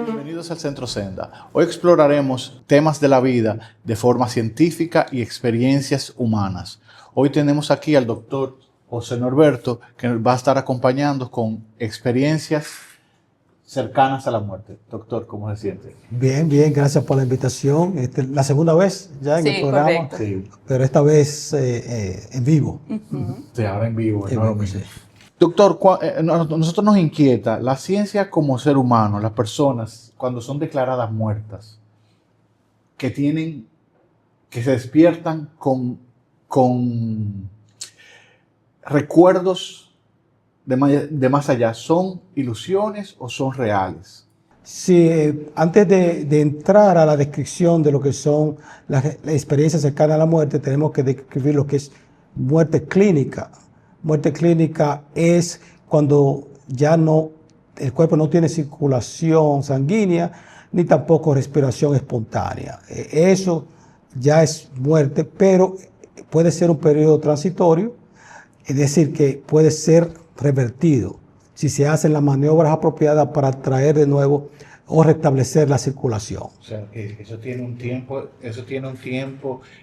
Bienvenidos al Centro Senda. Hoy exploraremos temas de la vida de forma científica y experiencias humanas. Hoy tenemos aquí al doctor José Norberto, que nos va a estar acompañando con experiencias cercanas a la muerte. Doctor, ¿cómo se siente? Bien, bien, gracias por la invitación. La segunda vez ya en el programa, sí, pero esta vez en vivo. Sí, ahora en vivo. En vivo, sí. Doctor, nosotros nos inquieta la ciencia como ser humano, las personas cuando son declaradas muertas, que se despiertan con recuerdos de más allá, ¿son ilusiones o son reales? Sí, antes de entrar a la descripción de lo que son las experiencias cercanas a la muerte, tenemos que describir lo que es muerte clínica. Muerte clínica es cuando ya el cuerpo no tiene circulación sanguínea ni tampoco respiración espontánea. Eso ya es muerte, pero puede ser un periodo transitorio, es decir, que puede ser revertido si se hacen las maniobras apropiadas para traer de nuevo o restablecer la circulación. O sea, que eso tiene un tiempo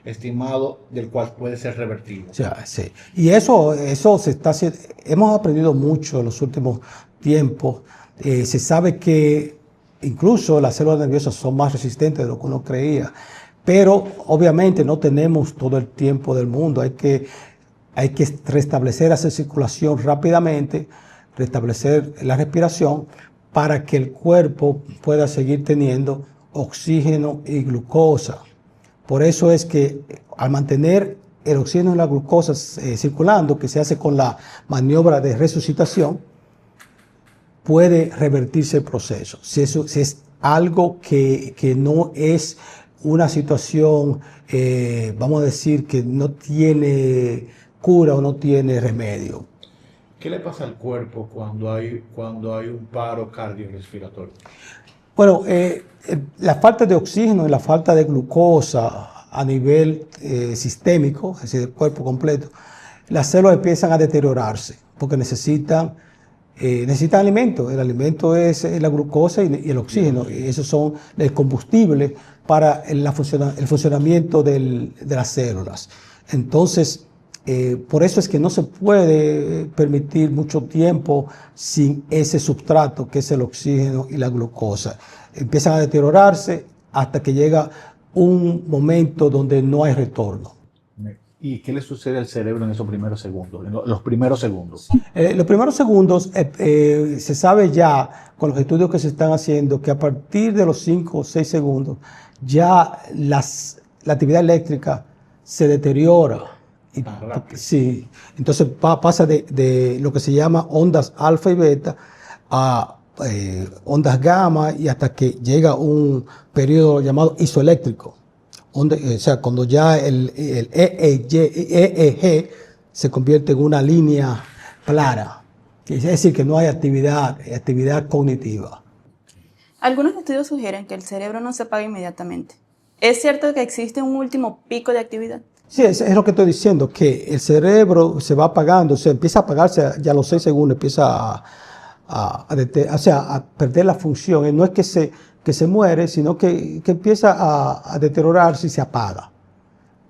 estimado del cual puede ser revertido. O sea, sí. Y eso se está haciendo. Hemos aprendido mucho en los últimos tiempos. Se sabe que incluso las células nerviosas son más resistentes de lo que uno creía. Pero obviamente no tenemos todo el tiempo del mundo. Hay que restablecer esa circulación rápidamente, restablecer la respiración para que el cuerpo pueda seguir teniendo oxígeno y glucosa. Por eso es que al mantener el oxígeno y la glucosa circulando, que se hace con la maniobra de resucitación, puede revertirse el proceso. Si es algo que no es una situación, vamos a decir, que no tiene cura o no tiene remedio. ¿Qué le pasa al cuerpo cuando hay un paro cardiorrespiratorio? Bueno, la falta de oxígeno y la falta de glucosa a nivel sistémico, es decir, del cuerpo completo, las células empiezan a deteriorarse porque necesitan alimento. El alimento es la glucosa y el oxígeno. Y esos son el combustible para el funcionamiento de las células. Entonces, por eso es que no se puede permitir mucho tiempo sin ese sustrato que es el oxígeno y la glucosa. Empiezan a deteriorarse hasta que llega un momento donde no hay retorno. ¿Y qué le sucede al cerebro en esos primeros segundos? Los primeros segundos. Los primeros segundos se sabe ya con los estudios que se están haciendo que a partir de los 5 o 6 segundos ya la actividad eléctrica se deteriora. Sí, entonces pasa de lo que se llama ondas alfa y beta a ondas gamma y hasta que llega un periodo llamado isoeléctrico. O sea, cuando ya el EEG se convierte en una línea plana. Es decir, que no hay actividad cognitiva. Algunos estudios sugieren que el cerebro no se apaga inmediatamente. ¿Es cierto que existe un último pico de actividad? Sí, es lo que estoy diciendo, que el cerebro se va apagando, empieza a apagarse ya a los 6 segundos, empieza a perder la función. No es que se muere, sino que empieza a deteriorarse y se apaga.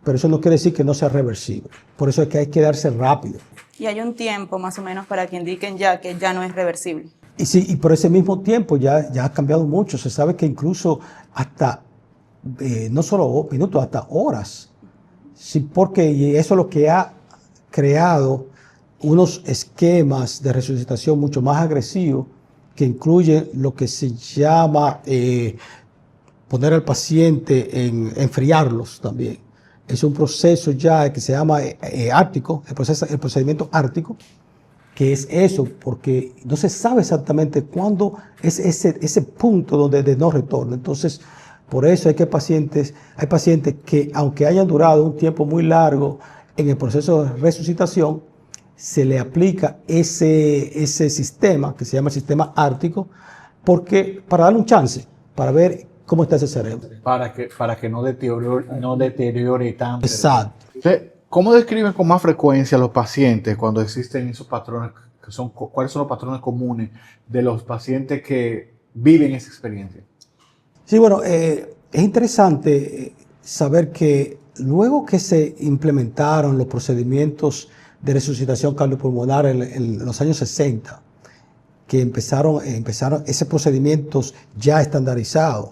Pero eso no quiere decir que no sea reversible. Por eso es que hay que darse rápido. Y hay un tiempo más o menos para que indiquen ya que ya no es reversible. Y sí, y por ese mismo tiempo ya ha cambiado mucho. Se sabe que incluso hasta, no solo minutos, hasta horas. Sí, porque eso es lo que ha creado unos esquemas de resucitación mucho más agresivos que incluyen lo que se llama poner al paciente enfriarlos también. Es un proceso ya que se llama ártico, el procedimiento ártico, que es eso, porque no se sabe exactamente cuándo es ese punto donde de no retorno. Entonces, por eso hay pacientes que, aunque hayan durado un tiempo muy largo en el proceso de resucitación, se le aplica ese sistema, que se llama el sistema ártico, porque para darle un chance, para ver cómo está ese cerebro. Para que no deteriore tanto. Exacto. Entonces, ¿cómo describen con más frecuencia los pacientes cuando existen esos patrones? ¿Cuáles son los patrones comunes de los pacientes que viven esa experiencia? Sí, bueno, es interesante saber que luego que se implementaron los procedimientos de resucitación cardiopulmonar en los años 60, que empezaron esos procedimientos ya estandarizados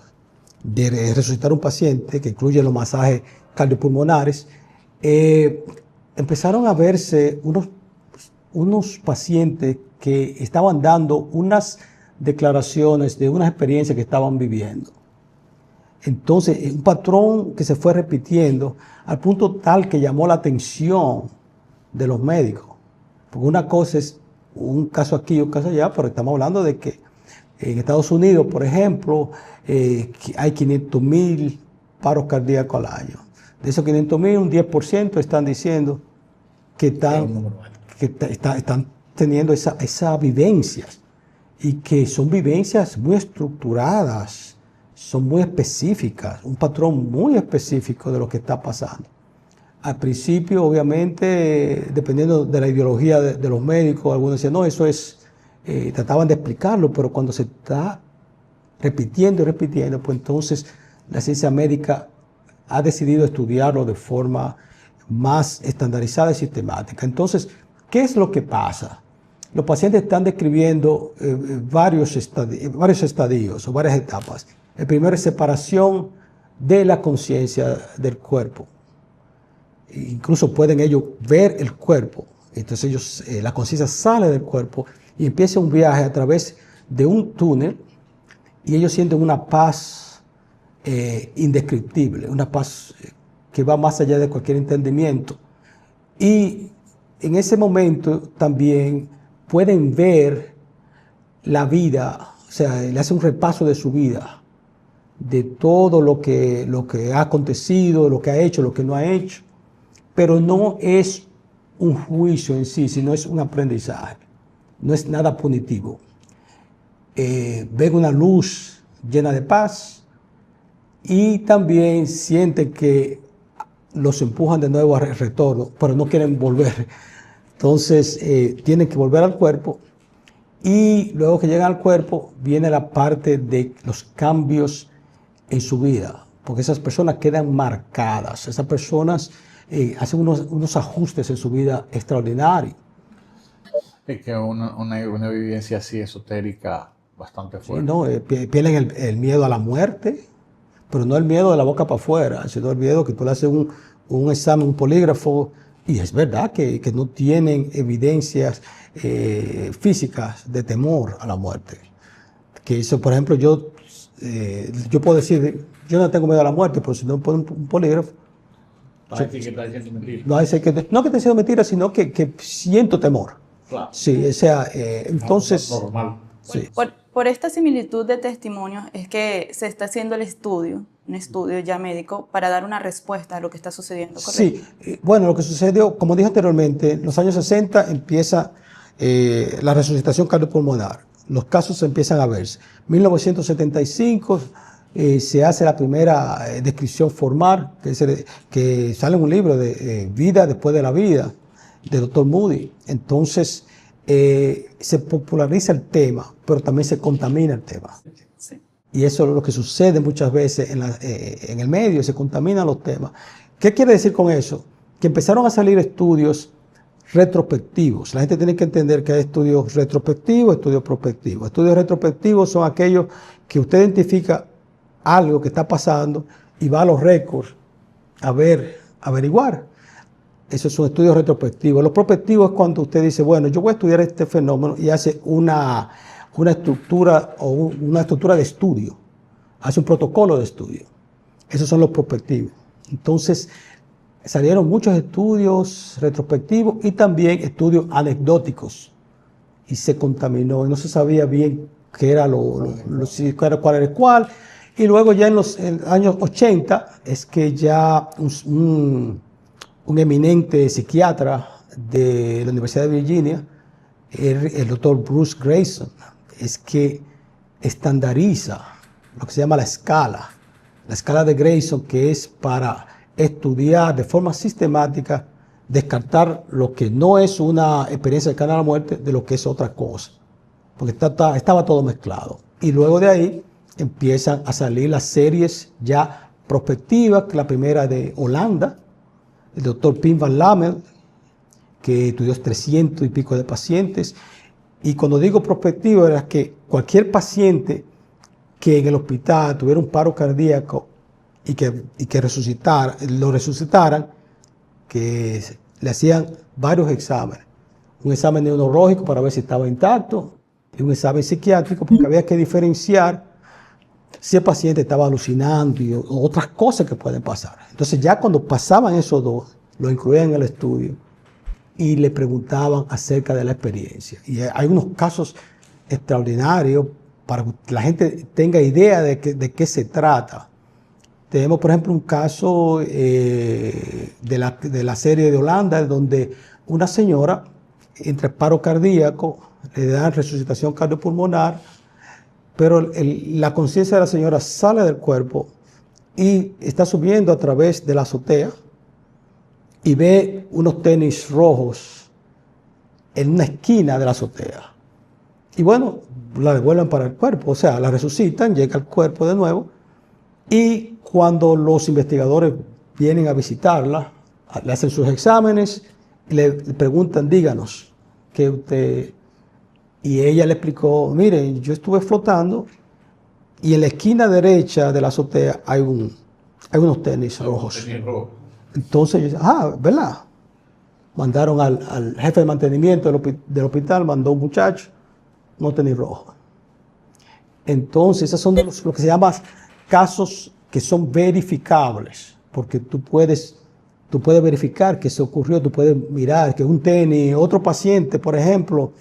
de resucitar un paciente, que incluye los masajes cardiopulmonares, empezaron a verse unos pacientes que estaban dando unas declaraciones de unas experiencias que estaban viviendo. Entonces, un patrón que se fue repitiendo al punto tal que llamó la atención de los médicos. Porque una cosa es un caso aquí y un caso allá, pero estamos hablando de que en Estados Unidos, por ejemplo, hay 500,000 paros cardíacos al año. De esos 500,000, un 10% están diciendo que están teniendo esa vivencia, y que son vivencias muy estructuradas, son muy específicas, un patrón muy específico de lo que está pasando. Al principio, obviamente, dependiendo de la ideología de los médicos, algunos decían, no, eso es, trataban de explicarlo, pero cuando se está repitiendo y repitiendo, pues entonces la ciencia médica ha decidido estudiarlo de forma más estandarizada y sistemática. Entonces, ¿qué es lo que pasa? Los pacientes están describiendo varios estadios o varias etapas. El primero es separación de la conciencia del cuerpo. Incluso pueden ellos ver el cuerpo. Entonces la conciencia sale del cuerpo y empieza un viaje a través de un túnel, y ellos sienten una paz indescriptible, una paz que va más allá de cualquier entendimiento. Y en ese momento también pueden ver la vida, o sea, le hacen un repaso de su vida, de todo lo que ha acontecido, lo que ha hecho, lo que no ha hecho, pero no es un juicio en sí, sino es un aprendizaje, no es nada punitivo. Ven una luz llena de paz y también sienten que los empujan de nuevo al retorno, pero no quieren volver. Entonces tienen que volver al cuerpo, y luego que llegan al cuerpo viene la parte de los cambios en su vida, porque esas personas quedan marcadas, esas personas hacen unos ajustes en su vida extraordinarios. Es que una vivencia así esotérica bastante fuerte. Sí, ¿no? Pierden el miedo a la muerte, pero no el miedo de la boca para afuera, sino el miedo que tú le haces un examen, un polígrafo, y es verdad que no tienen evidencias físicas de temor a la muerte. Que eso, por ejemplo, yo puedo decir, yo no tengo miedo a la muerte, pero si no pongo un polígrafo, No hay que está diciendo mentira. no que esté diciendo mentira, sino que siento temor. Claro. Sí, o sea, entonces... Normal. Sí. Por esta similitud de testimonios es que se está haciendo un estudio ya médico para dar una respuesta a lo que está sucediendo, ¿correcto? Sí, bueno, lo que sucedió, como dije anteriormente, en los años 60 empieza la resucitación cardiopulmonar. Los casos empiezan a verse. En 1975 se hace la primera descripción formal, que sale en un libro de Vida después de la vida, de Dr. Moody. Entonces, se populariza el tema, pero también se contamina el tema. Sí. Y eso es lo que sucede muchas veces en el medio, se contaminan los temas. ¿Qué quiere decir con eso? Que empezaron a salir estudios retrospectivos. La gente tiene que entender que hay estudios retrospectivos, estudios prospectivos. Estudios retrospectivos son aquellos que usted identifica algo que está pasando y va a los récords a averiguar. Esos son estudios retrospectivos. Los prospectivos es cuando usted dice, bueno, yo voy a estudiar este fenómeno, y hace una estructura o una estructura de estudio, hace un protocolo de estudio. Esos son los prospectivos. Entonces, salieron muchos estudios retrospectivos y también estudios anecdóticos, y se contaminó y no se sabía bien qué era cuál era cuál. Y luego ya en los años 80 es que ya un eminente psiquiatra de la Universidad de Virginia, el doctor Bruce Greyson, es que estandariza lo que se llama la escala de Grayson, que es para estudiar de forma sistemática, descartar lo que no es una experiencia cercana a la muerte de lo que es otra cosa, porque estaba todo mezclado. Y luego de ahí empiezan a salir las series ya prospectivas, que la primera de Holanda, el doctor Pim van Lammel, que estudió 300 y pico de pacientes. Y cuando digo prospectivo, era que cualquier paciente que en el hospital tuviera un paro cardíaco y que lo resucitaran, que le hacían varios exámenes. Un examen neurológico para ver si estaba intacto y un examen psiquiátrico, porque había que diferenciar si el paciente estaba alucinando y otras cosas que pueden pasar. Entonces ya cuando pasaban esos dos, lo incluían en el estudio y le preguntaban acerca de la experiencia. Y hay unos casos extraordinarios para que la gente tenga idea de qué se trata. Tenemos, por ejemplo, un caso de la serie de Holanda, donde una señora, entre paro cardíaco, le dan resucitación cardiopulmonar, pero la conciencia de la señora sale del cuerpo y está subiendo a través de la azotea y ve unos tenis rojos en una esquina de la azotea. Y bueno, la devuelven para el cuerpo, o sea, la resucitan, llega al cuerpo de nuevo, y cuando los investigadores vienen a visitarla, le hacen sus exámenes y le preguntan, díganos, ¿qué usted...? Y ella le explicó, miren, yo estuve flotando y en la esquina derecha de la azotea hay unos tenis rojos. Entonces yo dije, ¿verdad? Mandaron al jefe de mantenimiento del hospital, mandó un muchacho, unos tenis rojos. Entonces, esos son lo que se llaman casos que son verificables, porque tú puedes verificar que se ocurrió, tú puedes mirar que un tenis, otro paciente, por ejemplo,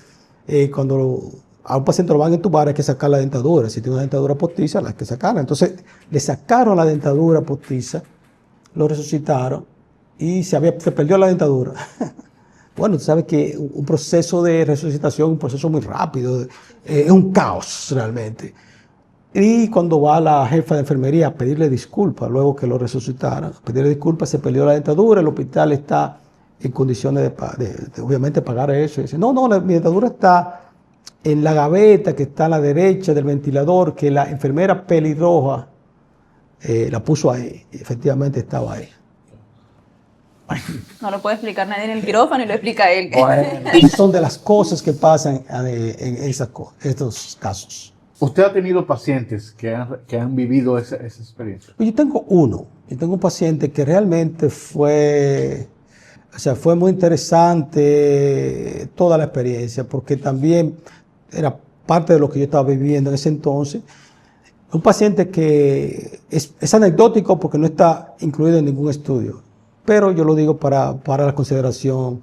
cuando a un paciente lo van a entubar hay que sacar la dentadura. Si tiene una dentadura postiza, la hay que sacarla. Entonces le sacaron la dentadura postiza, lo resucitaron y se perdió la dentadura. Bueno, tú sabes que un proceso de resucitación es un proceso muy rápido, es un caos realmente. Y cuando va la jefa de enfermería a pedirle disculpas, luego que lo resucitaran, a pedirle disculpas, se perdió la dentadura, el hospital está en condiciones de obviamente pagar eso. Y dice, no, mi dentadura está en la gaveta que está a la derecha del ventilador, que la enfermera pelirroja la puso ahí. Y efectivamente estaba ahí. No lo puede explicar nadie en el quirófano y lo explica él. Bueno, son de las cosas que pasan en estos casos. ¿Usted ha tenido pacientes que han vivido esa experiencia? Yo tengo un paciente que realmente fue muy interesante toda la experiencia, porque también era parte de lo que yo estaba viviendo en ese entonces. Un paciente que es anecdótico porque no está incluido en ningún estudio, pero yo lo digo para la consideración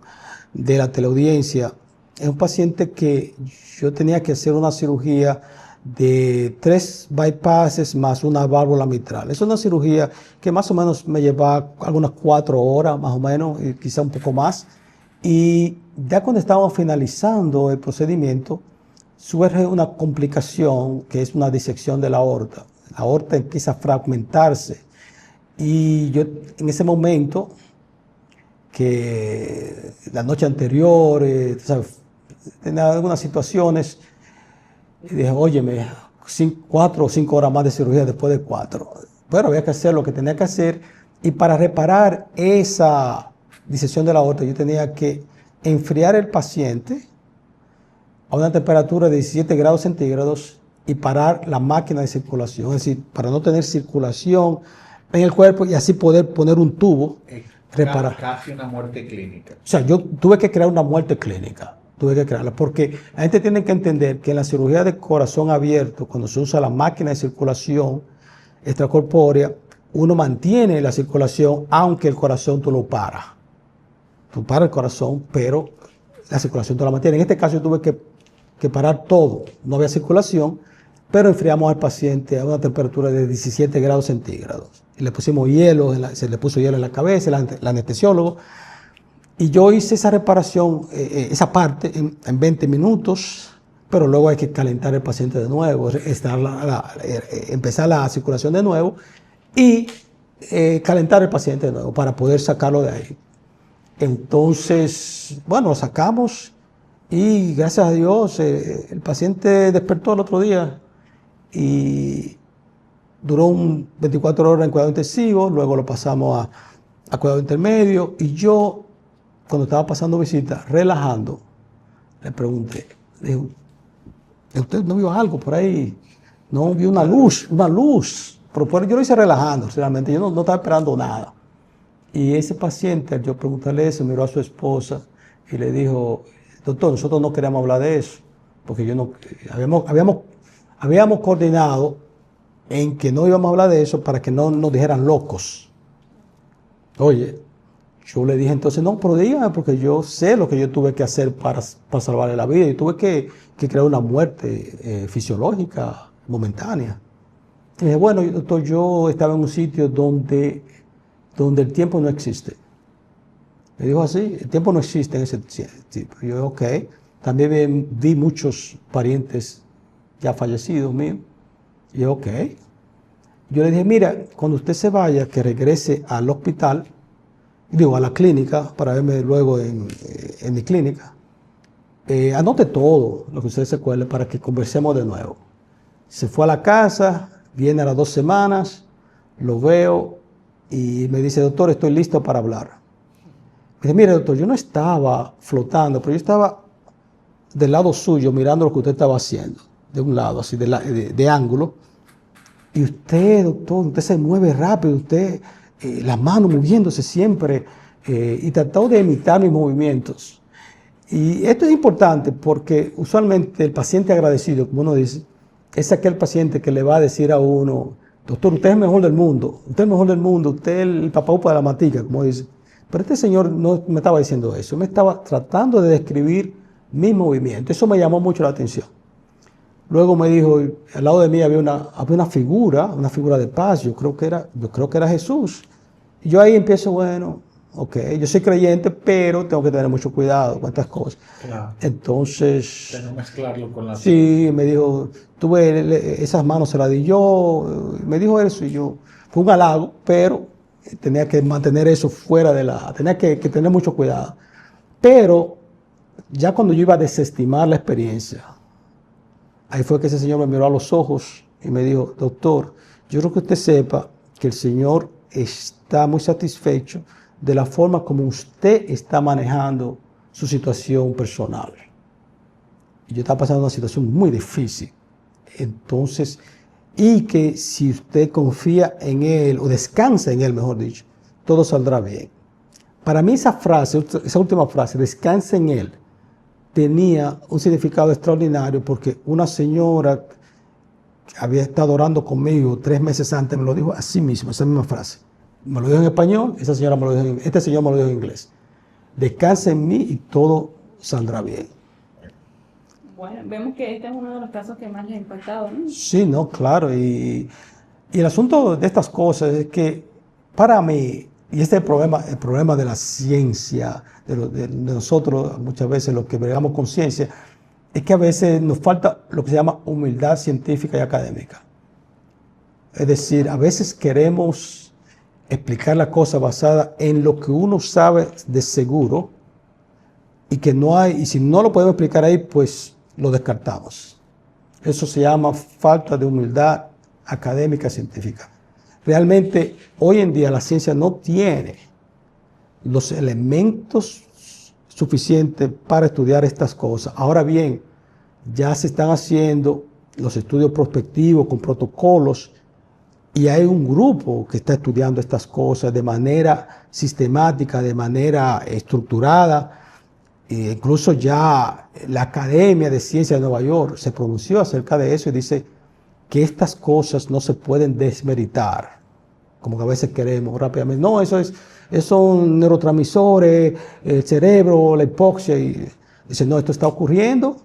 de la teleaudiencia. Es un paciente que yo tenía que hacer una cirugía de 3 bypasses más una válvula mitral. Es una cirugía que más o menos me lleva algunas 4 horas, más o menos, y quizá un poco más. Y ya cuando estábamos finalizando el procedimiento, surge una complicación que es una disección de la aorta. La aorta empieza a fragmentarse. Y yo en ese momento, que la noche anterior, tenía algunas situaciones, y dije, óyeme, 4 o 5 horas más de cirugía después de 4. Pero había que hacer lo que tenía que hacer. Y para reparar esa disección de la aorta, yo tenía que enfriar el paciente a una temperatura de 17 grados centígrados y parar la máquina de circulación. Es decir, para no tener circulación en el cuerpo y así poder poner un tubo, reparar. Casi una muerte clínica. O sea, yo tuve que crear una muerte clínica. Tuve que crearla, porque la gente tiene que entender que en la cirugía de corazón abierto, cuando se usa la máquina de circulación extracorpórea, uno mantiene la circulación aunque el corazón tú lo paras. Tú paras el corazón, pero la circulación tú la mantienes. En este caso yo tuve que parar todo. No había circulación, pero enfriamos al paciente a una temperatura de 17 grados centígrados. Y le pusimos hielo, se le puso hielo en la cabeza, el anestesiólogo. Y yo hice esa reparación, esa parte, en 20 minutos, pero luego hay que calentar el paciente de nuevo, empezar la circulación de nuevo y calentar el paciente de nuevo para poder sacarlo de ahí. Entonces, bueno, lo sacamos y gracias a Dios el paciente despertó el otro día y duró 24 horas en cuidado intensivo, luego lo pasamos a cuidado intermedio y yo, cuando estaba pasando visita, relajando, le pregunté, le dije, ¿usted no vio algo por ahí? No, vi una luz, pero yo lo hice relajando, realmente, yo no estaba esperando nada. Y ese paciente, al yo preguntarle eso, miró a su esposa y le dijo, doctor, nosotros no queríamos hablar de eso, porque habíamos coordinado en que no íbamos a hablar de eso para que no nos dijeran locos. Oye, yo le dije entonces, no, pero dígame, porque yo sé lo que yo tuve que hacer para salvarle la vida. Yo tuve que crear una muerte fisiológica momentánea. Y dije, bueno, doctor, yo estaba en un sitio donde el tiempo no existe. Me dijo así, el tiempo no existe en ese sitio. Yo, ok. También vi muchos parientes ya fallecidos míos. Y yo, ok. Yo le dije, mira, cuando usted se vaya, que regrese al hospital, a la clínica, para verme luego en mi clínica, anote todo lo que usted se acuerde para que conversemos de nuevo. Se fue a la casa, viene a las 2 semanas, lo veo y me dice, doctor, estoy listo para hablar. Me dice, mire, doctor, yo no estaba flotando, pero yo estaba del lado suyo mirando lo que usted estaba haciendo, de un lado, así de ángulo. Y usted, doctor, usted se mueve rápido, usted, las manos moviéndose siempre, y trató de imitar mis movimientos. Y esto es importante porque usualmente el paciente agradecido, como uno dice, es aquel paciente que le va a decir a uno, doctor, usted es el mejor del mundo, usted es el mejor del mundo, usted es el papaupa de la matica, como dice. Pero este señor no me estaba diciendo eso, me estaba tratando de describir mis movimientos. Eso me llamó mucho la atención. Luego me dijo, al lado de mí había una figura de paz, yo creo que era Jesús. Y yo ahí empiezo, bueno, ok, yo soy creyente, pero tengo que tener mucho cuidado con estas cosas. Claro. Entonces, De no mezclarlo con la... sí, me dijo, tuve esas manos, se las di yo, me dijo eso y yo, fue un halago, pero tenía que mantener eso fuera tenía que tener mucho cuidado. Pero ya cuando yo iba a desestimar la experiencia, ahí fue que ese señor me miró a los ojos y me dijo, doctor, yo creo que usted sepa que el Señor está muy satisfecho de la forma como usted está manejando su situación personal. Y yo estaba pasando una situación muy difícil. Entonces, y que si usted confía en Él, o descansa en Él, mejor dicho, todo saldrá bien. Para mí esa última frase, descansa en Él, tenía un significado extraordinario porque una señora que había estado orando conmigo 3 meses antes me lo dijo así mismo, esa misma frase. Me lo dijo en español, este señor me lo dijo en inglés. Descansa en mí y todo saldrá bien. Bueno, vemos que este es uno de los casos que más les ha impactado, ¿no? Sí, no, claro. Y el asunto de estas cosas es que para mí, y este es el problema de la ciencia, de nosotros muchas veces los que bregamos con ciencia, es que a veces nos falta lo que se llama humildad científica y académica. Es decir, a veces queremos explicar la cosa basada en lo que uno sabe de seguro y que no hay, y si no lo podemos explicar ahí, pues lo descartamos. Eso se llama falta de humildad académica científica. Realmente, hoy en día la ciencia no tiene los elementos suficientes para estudiar estas cosas. Ahora bien, ya se están haciendo los estudios prospectivos con protocolos y hay un grupo que está estudiando estas cosas de manera sistemática, de manera estructurada. E incluso ya la Academia de Ciencias de Nueva York se pronunció acerca de eso y dice que estas cosas no se pueden desmeritar, como que a veces queremos rápidamente. No, esos son neurotransmisores, el cerebro, la hipoxia. Y dice, no, esto está ocurriendo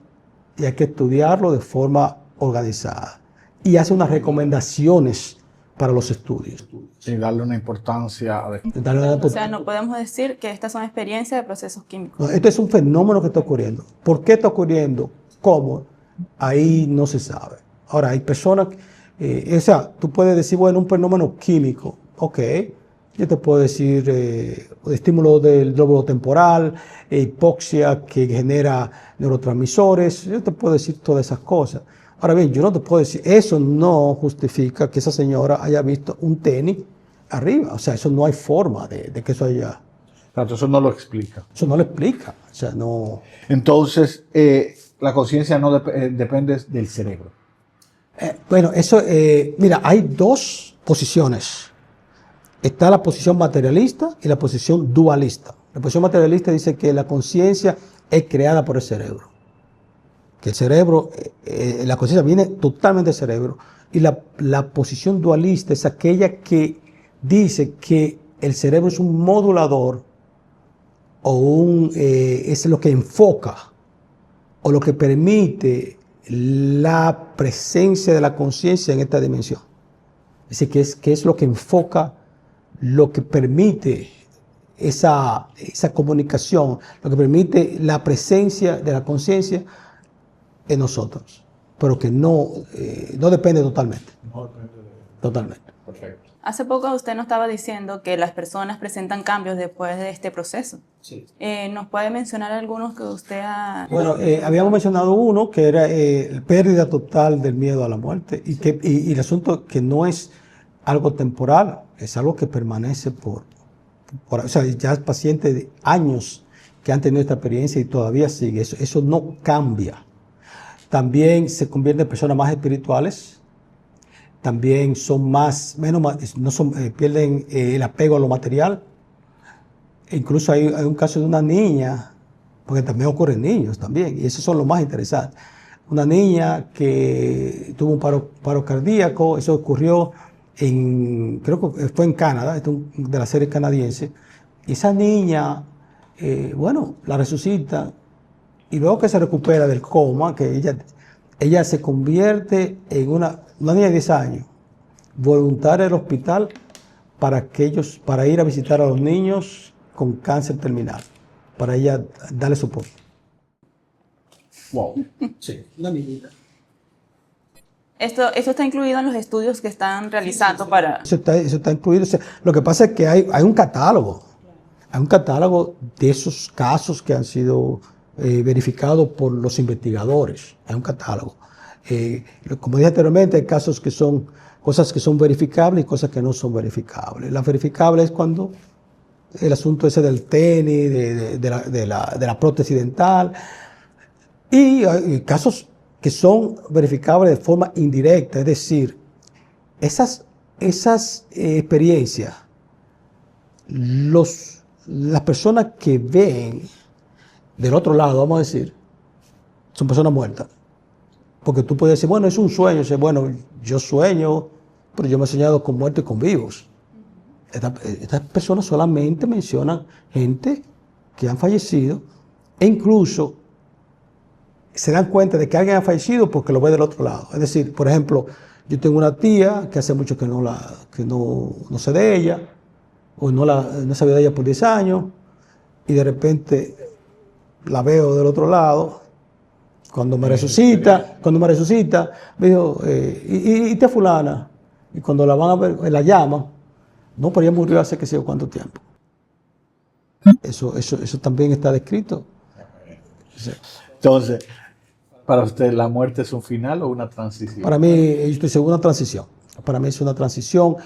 y hay que estudiarlo de forma organizada. Y hace unas recomendaciones para los estudios. Y darle una importancia. O sea, no podemos decir que estas son experiencias de procesos químicos. No, esto es un fenómeno que está ocurriendo. ¿Por qué está ocurriendo? ¿Cómo? ahí no se sabe. Ahora, hay personas, o sea, tú puedes decir, bueno, un fenómeno químico, ok, yo te puedo decir estímulo del lóbulo temporal, hipoxia que genera neurotransmisores, yo te puedo decir todas esas cosas. Ahora bien, yo no te puedo decir, eso no justifica que esa señora haya visto un tenis arriba, o sea, eso no hay forma de que eso haya, Tanto eso no lo explica. eso no lo explica, o sea, no. Entonces, la conciencia no depende del cerebro. Bueno, eso, mira, hay dos posiciones. Está la posición materialista y la posición dualista. La posición materialista dice que la conciencia es creada por el cerebro. Que el cerebro, la conciencia viene totalmente del cerebro. Y la posición dualista es aquella que dice que el cerebro es un modulador o es lo que enfoca o lo que permite la presencia de la conciencia en esta dimensión. Es decir, que es lo que enfoca, lo que permite esa comunicación, lo que permite la presencia de la conciencia en nosotros, pero que no depende totalmente. No depende de... Totalmente. Perfecto. Hace poco usted nos estaba diciendo que las personas presentan cambios después de este proceso. Sí. ¿Nos puede mencionar algunos que usted ha... Bueno, habíamos mencionado uno que era pérdida total del miedo a la muerte y el asunto que no es algo temporal, es algo que permanece o sea, ya pacientes de años que han tenido esta experiencia y todavía sigue, eso no cambia. También se convierten en personas más espirituales, también son pierden el apego a lo material. E incluso hay un caso de una niña, porque también ocurren niños también, y esos son los más interesantes. Una niña que tuvo un paro cardíaco, eso ocurrió creo que fue en Canadá, de la serie canadiense, y esa niña, bueno, la resucita, y luego que se recupera del coma, que ella se convierte en una niña de 10 años, voluntaria del hospital para ir a visitar a los niños con cáncer terminal, para ella darle soporte. Wow. Sí, una niñita. Esto está incluido en los estudios que están realizando para... Eso está incluido. O sea, lo que pasa es que hay un catálogo. Hay un catálogo de esos casos que han sido verificados por los investigadores. Hay un catálogo. Como dije anteriormente, hay cosas que son verificables y cosas que no son verificables. La verificable es cuando el asunto ese del tenis, de la prótesis dental. Y hay casos que son verificables de forma indirecta, es decir, esas experiencias, las personas que ven del otro lado, vamos a decir, son personas muertas. Porque tú puedes decir, bueno, es un sueño. Dice, bueno, yo sueño, pero yo me he soñado con muertos y con vivos. Estas personas solamente mencionan gente que han fallecido e incluso se dan cuenta de que alguien ha fallecido porque lo ve del otro lado. Es decir, por ejemplo, yo tengo una tía que hace mucho que no sé de ella, o no sabía de ella por 10 años, y de repente la veo del otro lado. Cuando me resucita, me dijo, ¿y tía fulana? Y cuando la van a ver, la llaman, no, pero ella murió hace que sé yo cuánto tiempo. Eso también está descrito. Entonces, ¿para usted la muerte es un final o una transición? Para mí, yo estoy seguro, una transición. Para mí es una transición.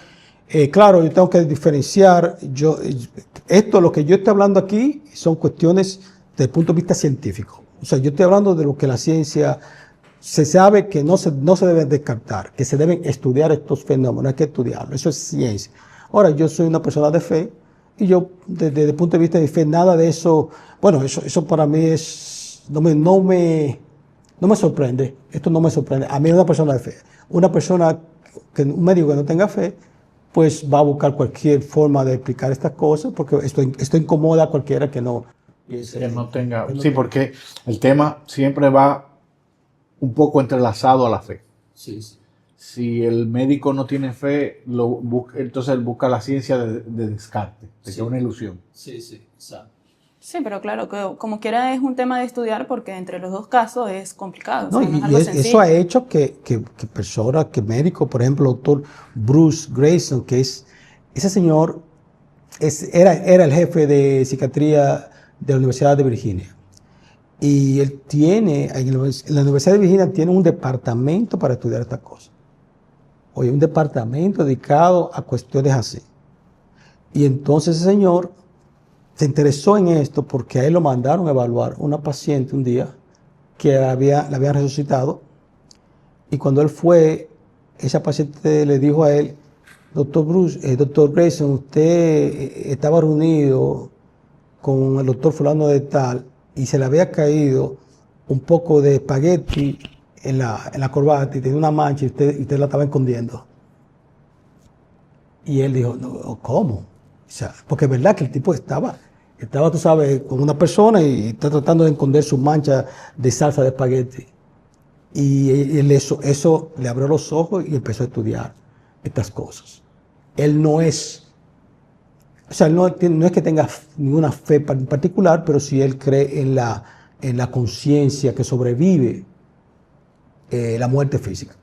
Claro, yo tengo que diferenciar. Lo que yo estoy hablando aquí son cuestiones desde el punto de vista científico. O sea, yo estoy hablando de lo que la ciencia se sabe que no se deben descartar, que se deben estudiar estos fenómenos, hay que estudiarlo. Eso es ciencia. Ahora, yo soy una persona de fe y yo, desde el punto de vista de fe, nada de eso, bueno, eso para mí no me sorprende. Esto no me sorprende. A mí una persona de fe. Un médico que no tenga fe, pues va a buscar cualquier forma de explicar estas cosas, porque esto incomoda a cualquiera que no tenga. Sí, porque el tema siempre va un poco entrelazado a la fe. Sí, sí. Si el médico no tiene fe, entonces él busca la ciencia de descarte, de que es una ilusión. Sí, sí, exacto. Sí, pero claro, que como quiera es un tema de estudiar porque entre los dos casos es complicado. No, O sea, no es y algo eso sencillo. ha hecho que personas, que médicos, por ejemplo, el doctor Bruce Grayson, ese señor era el jefe de psiquiatría de la Universidad de Virginia. Y él tiene, en la Universidad de Virginia tiene un departamento para estudiar estas cosas. Oye, un departamento dedicado a cuestiones así. Y entonces ese señor se interesó en esto porque a él lo mandaron a evaluar una paciente un día que la habían resucitado. Y cuando él fue, esa paciente le dijo a él, doctor Bruce, doctor Grayson, usted estaba reunido con el doctor fulano de tal y se le había caído un poco de espagueti en la corbata y tenía una mancha y usted la estaba escondiendo. Y él dijo, no, ¿cómo? O sea, porque es verdad que el tipo estaba, tú sabes, con una persona y está tratando de esconder su mancha de salsa de espagueti. Y él eso le abrió los ojos y empezó a estudiar estas cosas. Él no es, o sea, no es que tenga ninguna fe en particular, pero sí él cree en la conciencia que sobrevive la muerte física.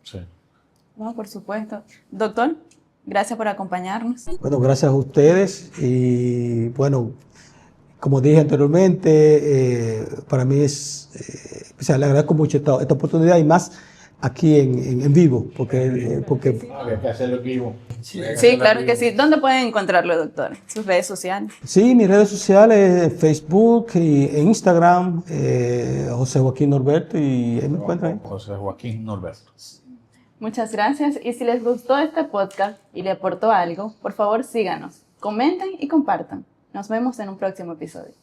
Sí. No, por supuesto. Doctor, gracias por acompañarnos. Bueno, gracias a ustedes y bueno, como dije anteriormente, para mí o sea, le agradezco mucho esta oportunidad y más aquí en vivo, porque Hay que hacerlo en vivo. Sí, claro que sí. ¿Dónde pueden encontrarlo, doctor? Sus redes sociales. sí, mis redes sociales, Facebook y Instagram, José Joaquín Norberto, y ahí me encuentran. José Joaquín Norberto. Muchas gracias. Y si les gustó este podcast y le aportó algo, por favor síganos, comenten y compartan. Nos vemos en un próximo episodio.